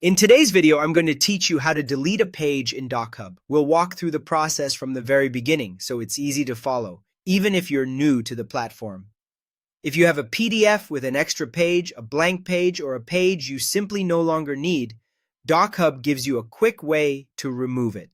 In today's video, I'm going to teach you how to delete a page in DocHub. We'll walk through the process from the very beginning, so it's easy to follow, even if you're new to the platform. If you have a PDF with an extra page, a blank page, or a page you simply no longer need, DocHub gives you a quick way to remove it.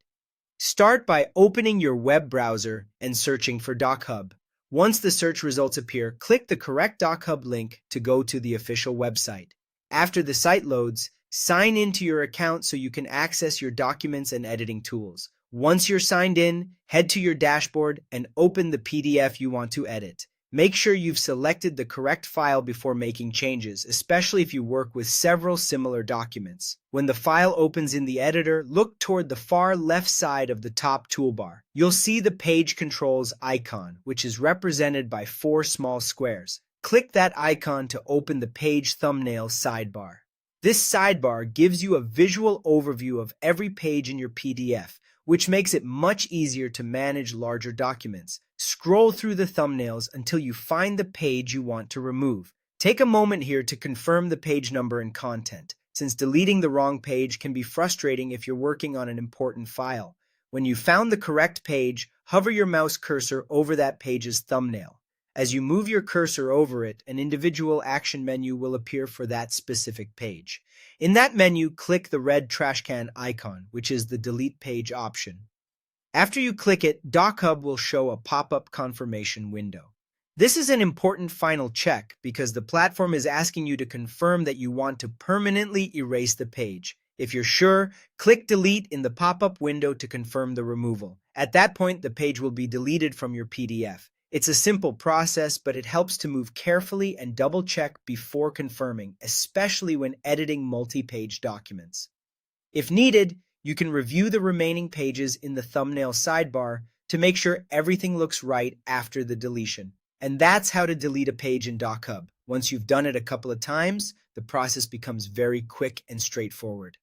Start by opening your web browser and searching for DocHub. Once the search results appear, click the correct DocHub link to go to the official website. After the site loads, sign into your account so you can access your documents and editing tools. Once you're signed in, head to your dashboard and open the PDF you want to edit. Make sure you've selected the correct file before making changes, especially if you work with several similar documents. When the file opens in the editor, look toward the far left side of the top toolbar. You'll see the Page Controls icon, which is represented by 4 small squares. Click that icon to open the Page Thumbnail sidebar. This sidebar gives you a visual overview of every page in your PDF, which makes it much easier to manage larger documents. Scroll through the thumbnails until you find the page you want to remove. Take a moment here to confirm the page number and content, since deleting the wrong page can be frustrating if you're working on an important file. When you found the correct page, hover your mouse cursor over that page's thumbnail. As you move your cursor over it, an individual action menu will appear for that specific page. In that menu, click the red trash can icon, which is the delete page option. After you click it, DocHub will show a pop-up confirmation window. This is an important final check because the platform is asking you to confirm that you want to permanently erase the page. If you're sure, click delete in the pop-up window to confirm the removal. At that point, the page will be deleted from your PDF. It's a simple process, but it helps to move carefully and double-check before confirming, especially when editing multi-page documents. If needed, you can review the remaining pages in the thumbnail sidebar to make sure everything looks right after the deletion. And that's how to delete a page in DocHub. Once you've done it a couple of times, the process becomes very quick and straightforward.